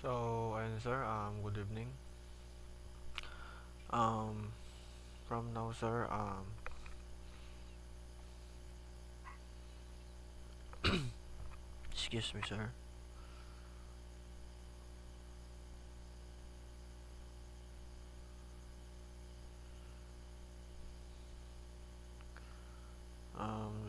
So, ayun sir, good evening. Um, from now sir, excuse me sir.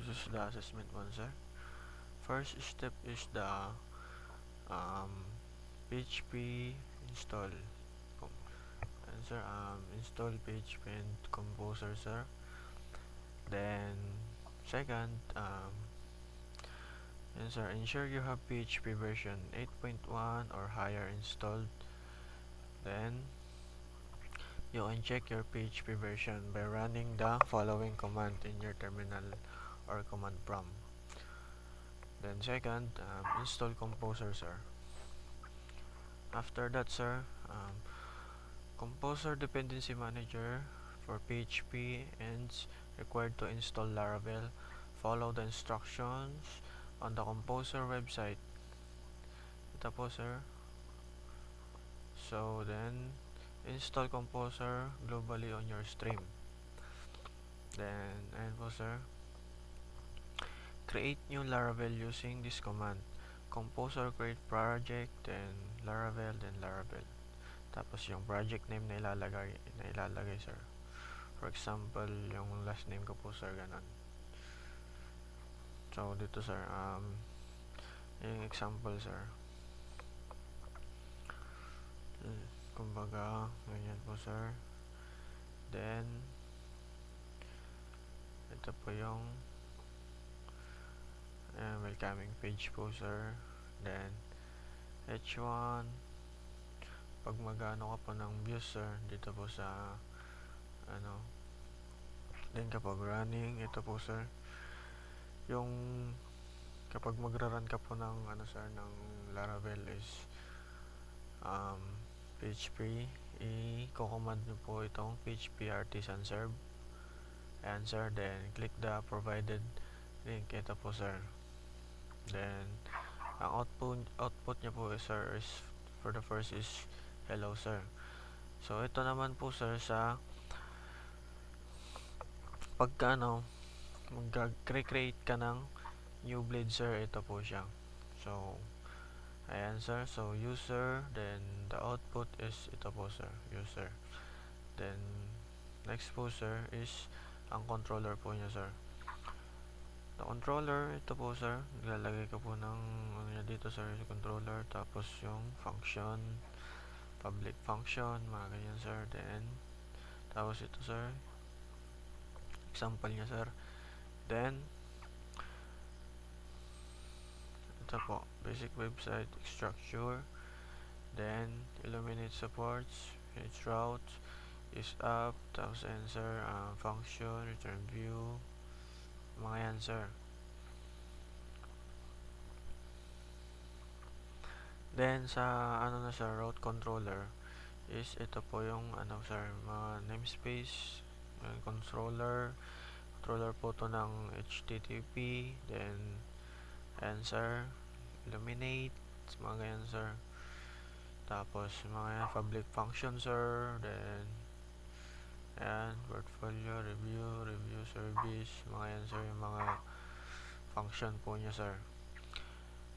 This is the assessment one sir. First step is the PHP install. And sir, install PHP and Composer sir. Then, second, and sir, ensure you have PHP version 8.1 or higher installed. Then, you can check your PHP version by running the following command in your terminal or command prompt. Then second, install Composer sir. After that sir, Composer Dependency Manager for PHP and required to install Laravel. Follow the instructions on the Composer website. Ito po sir. So then, install Composer globally on your stream. Then, ayun po sir. Create new Laravel using this command. Composer create project, then Laravel, then Laravel. Tapos yung project name na ilalagay sir. For example, yung last name ko po sir, ganun. So, dito sir, yung example sir. Kumbaga, ganyan po sir. Then, ito po yung welcoming page po sir. Then, H1. Pag magano ka po ng views sir, dito po sa then kapag running, ito po sir. Yung kapag magra-run ka po ng sir, ng Laravel is PHP, i-command nyo po itong PHP artisan serve. Ayan sir, then click the provided link. Ito po sir. Then, ang output niya po sir is, for the first is hello sir. So, ito naman po sir sa pagka mag-create ka ng new blade sir, ito po siya. So, ayan sir, so user, then the output is ito po sir, user. Then, next po sir is ang controller po niya sir. The controller, ito po sir, nilalagay ko po ng niya dito sir, yung controller, tapos yung function, public function, mga ganyan sir. Then, tapos ito sir, example niya sir. Then, ito po, basic website structure. Then, illuminate supports, its route is up, tapos answer, function, return view, mga yan sir. Then, sa na sir, route controller is ito po yung sir, mga namespace, controller po to ng HTTP, then answer, illuminate, mga ganyan sir. Tapos mga public function sir, then ayan, portfolio, review service, mga yan sir, yung mga function po niya sir.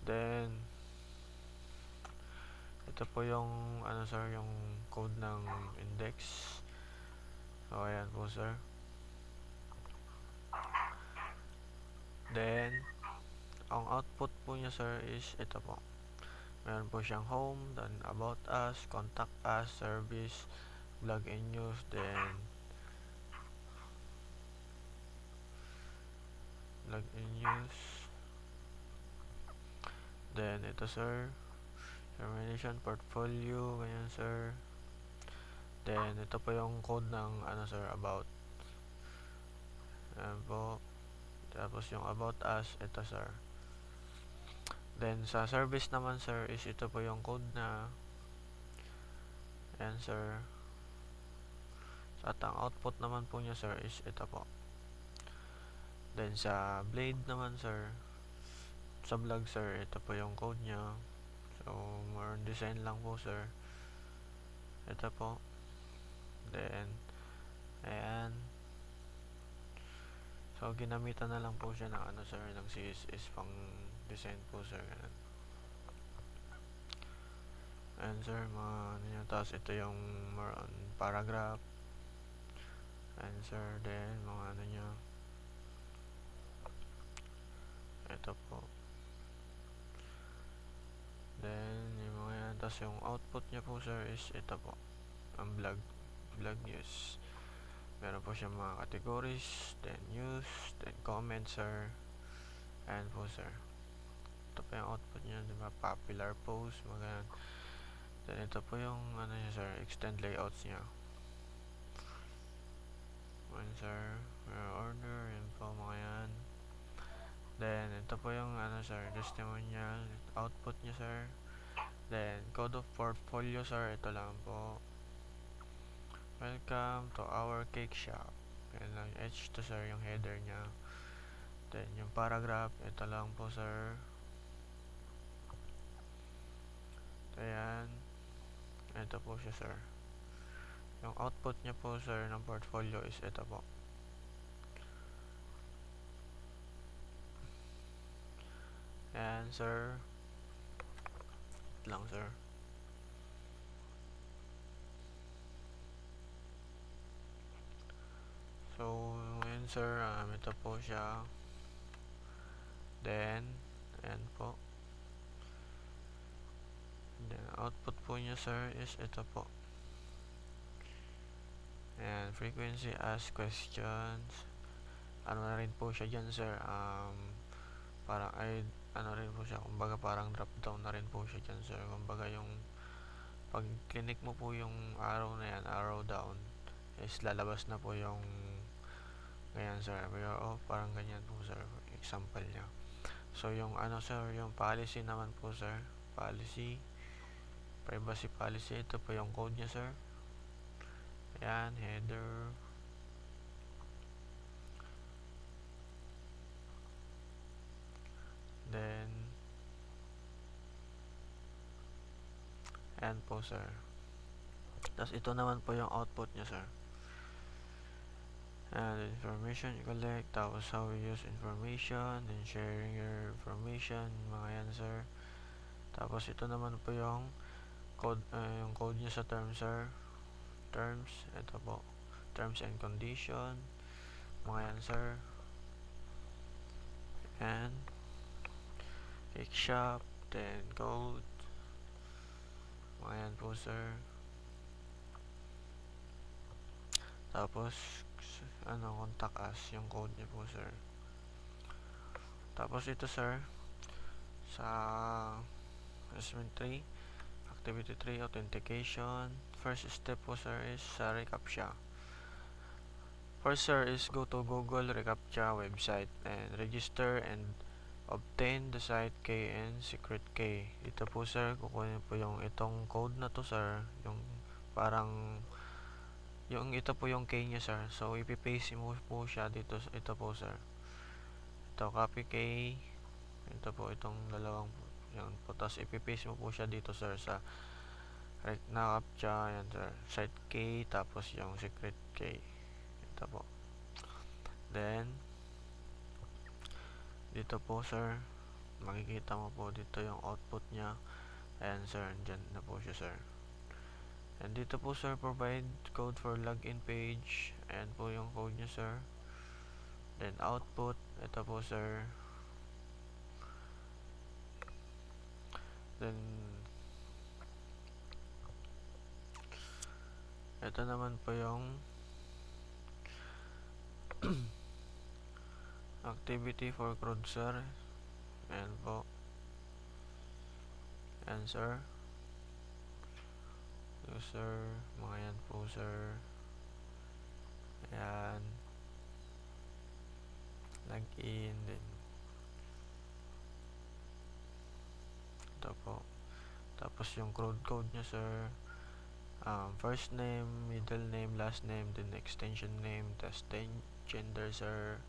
Then ito po yung sir, yung code ng index. So ayan po sir. Then ang output po niya sir is ito po. Meron po siyang home, then about us, contact us, service, blog and news, then blog and news. Then ito sir, termination, portfolio, ganyan sir. Then ito po yung code ng sir, about. Ayan po. Tapos yung about us, ito sir. Then sa service naman sir is ito po yung code na ayan sir. At ang output naman po niya sir is ito po. Then sa blade naman sir, sa blog sir, ito po yung code niya. So So more on design lang po sir. Ito po. Then ayan. So ginamitan na lang po siya ng ano sir, ng CSS pang design po sir. Ayan sir, mga ano nyo. Tapos ito yung more on paragraph. Ayan sir, then mga ano nyo. Ito po. Then yung mga yan. Tapos yung output nya po sir is ito po. Ang vlog news. Meron po siya mga categories, then news, then comments sir. Ayan po sir. Ito po yung output nya, diba? Popular post, mga ganun. Then ito po yung ano niya sir, extend layouts nya. Ayan sir, order, yun po mga yan. Then ito po yung ano sir, testimonial, output nya sir. Then code of portfolio sir, ito lang po. Welcome to our cake shop. Yan lang, H to sir yung header nya. Then yung paragraph, ito lang po sir. Ayan. Ito po siya sir. Yung output nya po sir ng portfolio is ito po. Ayan sir. Ito lang sir. So ayan sir, ito po siya. Then ayan po. Then output po niya sir is ito po. And frequency ask questions. Ano na rin po siya dyan sir. Parang ay ano rin po siya. Kumbaga parang drop down na rin po siya dyan sir. Kumbaga yung pag click mo po yung arrow na yan, arrow down, is lalabas na po yung ganyan sir. Pero parang ganyan po sir. Example niya. So yung ano sir, yung policy naman po sir. Policy. Privacy policy. Ito po yung code niya sir. Ayan, header. Then ayan po sir. Tapos ito naman po yung output niya sir. And information you collect, tapos how we use information, then sharing your information, mga yan sir. Tapos ito naman po yung code niya sa terms sir. Terms, ito po. Terms and condition, mga yan sir. And cake shop, then code, mga yan po sir. Tapos ano, contact us, yung code niya po sir. Tapos ito sir, sa assessment 3, activity 3, authentication. First step po sir is sa reCAPTCHA. First sir is go to Google reCAPTCHA website and register and obtain the site key and secret key. Ito po sir, kukunin po yung itong code na to sir, yung parang yung ito po yung key nya sir. So ipipaste mo po siya dito. Ito po sir, ito copy key. Ito po itong dalawang yan po. Tapos ipipaste mo po siya dito sir sa na CAPTCHA yan sir, site key, tapos yung secret key. Ito po. Then dito po sir, makikita mo po dito yung output nya. Ayan sir, dyan na po siya sir. And dito po sir, provide code for login page. Ayan po yung code nya sir. Then output, ito po sir. Then ito naman po yung activity for CRUD sir. Ayan po. Answer user, mga yan po sir. Ayan, login din. Ito po. Tapos yung code nya sir, first name, middle name, last name, then extension name, test gender sir.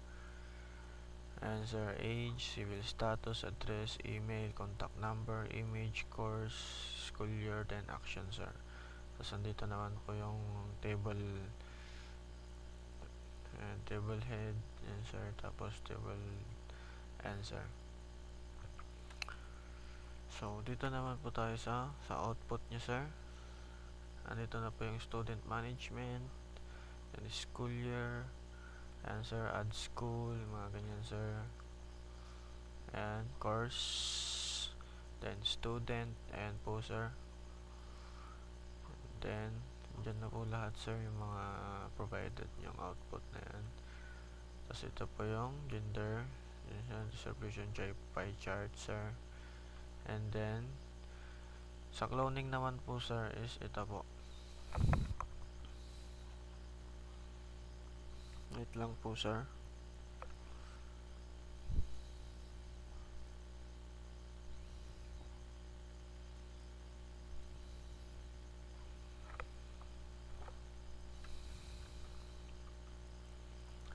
Ayan sir, age, civil status, address, email, contact number, image, course, school year, then action sir. Tapos andito naman po yung table, table head, yan sir, tapos table answer. So dito naman po tayo sa output niya sir. Andito na po yung student management, then school year, ayan sir, add school, mga ganyan sir, and course, then student, ayan po sir. Then dyan na po lahat sir yung mga provided yung output na yan. Tapos ito po yung gender, distribution pie chart sir. And then sa cloning naman po sir is ito po. Wait lang po sir.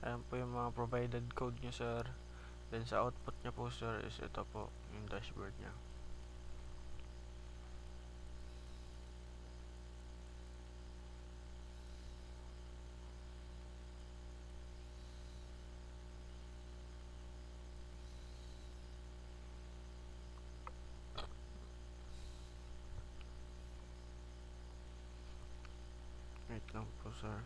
Ayan po yung mga provided code nyo sir. Then sa output nya po sir is ito po yung dashboard nya. Wait lang po sir.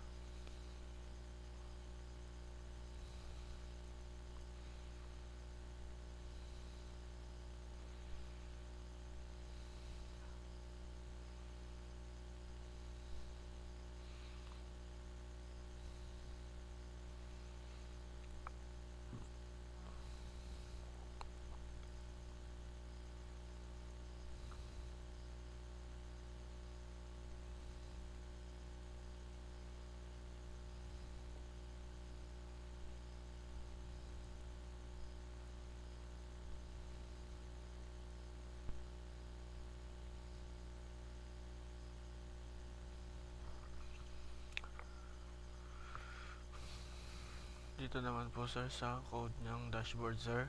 Dito naman po sir sa code ng dashboard sir.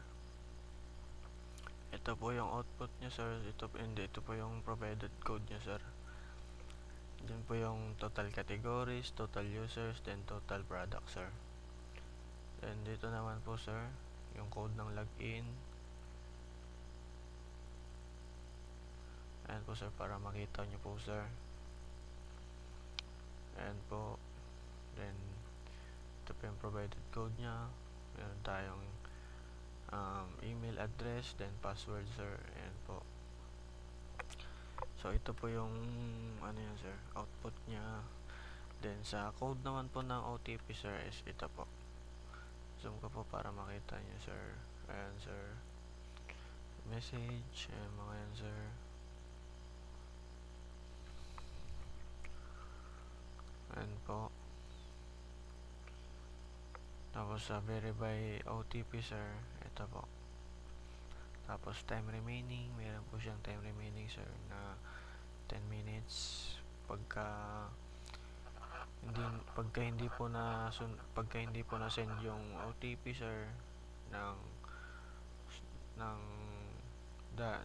Ito po yung output nya sir. Ito po yung provided code nya sir. Diyan po yung total categories, total users, then total product sir. Then dito naman po sir yung code ng login. Ayan po sir, para makita nyo po sir. Ayan po. Then ito po yung provided code nya. Meron tayong email address, then password sir. Ayan po. So ito po yung ano yan sir, output nya. Then sa code naman po ng OTP sir is ito po. Zoom ko po para makita nyo sir. Ayan sir, message, ayan mga yan sir. Ayan po. Tapos sa verify OTP sir, ito po. Tapos time remaining, meron po siyang time remaining sir na 10 minutes. Pagka hindi po na send yung OTP sir ng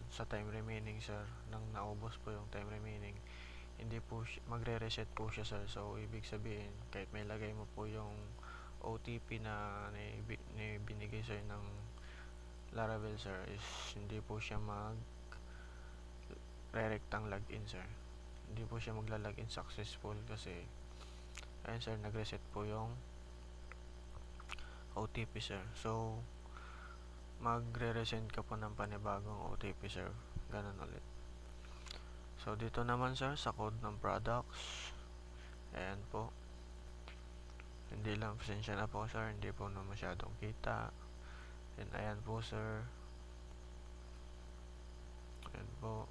sa time remaining sir, nang naubos po yung time remaining, hindi po magre-reset po siya sir. So ibig sabihin kahit may lagay mo po yung OTP na binigay sir ng Laravel sir is hindi po siya re-rectang login sir. Hindi po siya magla-login successful kasi ayun sir, nag-reset po yung OTP sir. So magre-resend ka po ng panibagong OTP sir. Ganun ulit. So dito naman sir sa code ng products, ayan po. Hindi lang, pasensya na po sir, hindi po na masyadong kita. And ayan po sir. Ayan po.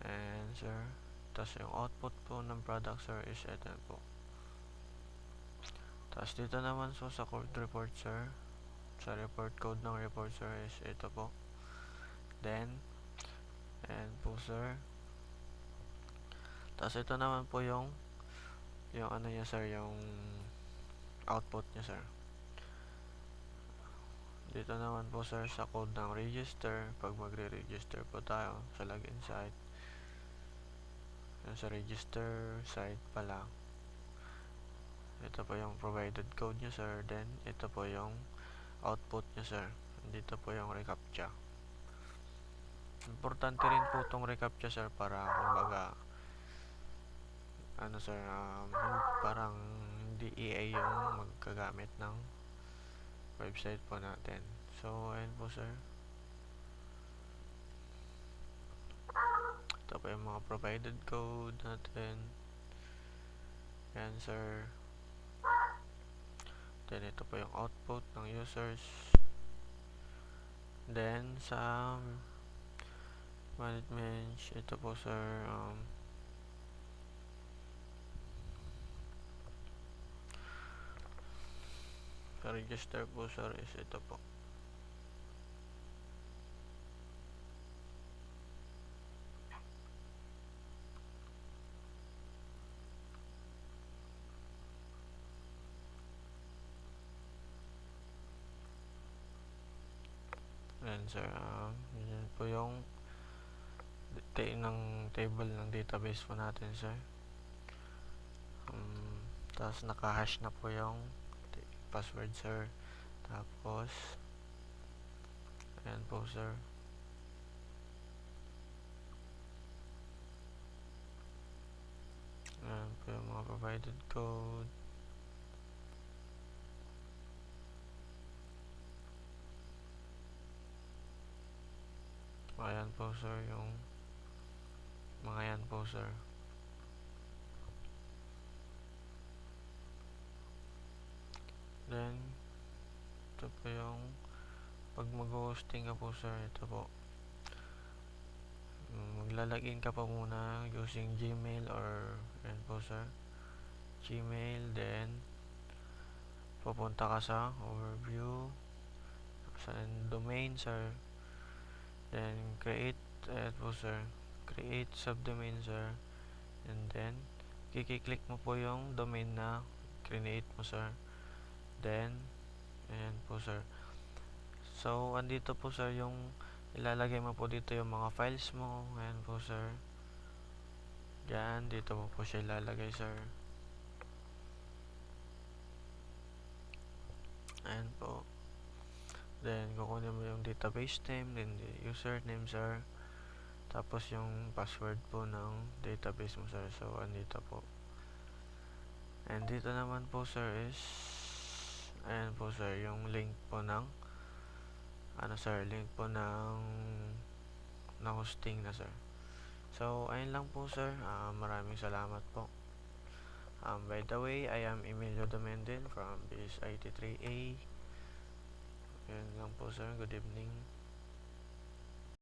And sir, tapos yung output po ng product sir is ito po. Tapos dito naman so sa code report sir, sa report code ng report sir is ito po. Then ayan po sir. Tapos ito naman po yung ano niya sir, yung output niya sir. Dito naman po sir sa code ng register, pag magre-register po tayo sa login site, sa register site pala, ito po yung provided code nyo sir, then ito po yung output nyo sir, dito po yung reCAPTCHA. Importante rin po itong reCAPTCHA sir para kumbaga ano sir, parang hindi EA yung magkagamit ng website po natin. So ayun po sir, ito po yung mga provided code natin. Yan sir, then ito po yung output ng users. Then sa management, ito po sir, sa register po sir is ito po. Ayan sir, yan po yung ng table ng database po natin sir. Tapos naka-hash na po yung password sir. Tapos ayan po sir, ayan po yung mga provided code. Ayan po sir yung mga yan po sir. Then ito po yung pag mag-hosting ka po sir, ito po, maglalagin ka po muna using Gmail or ayan po sir, Gmail, then pupunta ka sa overview, sa domain sir, then create, ayan po sir, create subdomain sir, and then kikiklik mo po yung domain na create mo sir, then ayan po sir. So andito po sir yung ilalagay mo po dito yung mga files mo, ayan po sir, yan dito po siya ilalagay sir, ayan po. Then kukunin mo yung database name, then the username sir, tapos yung password po ng database mo sir. So andito po, and dito naman po sir is ayan po sir yung link po ng ano sir, link po ng na hosting na sir. So ayun lang po sir, maraming salamat po. By the way, I am Emilio Domendin from BIS IT 3A. Ayun lang po sir, good evening.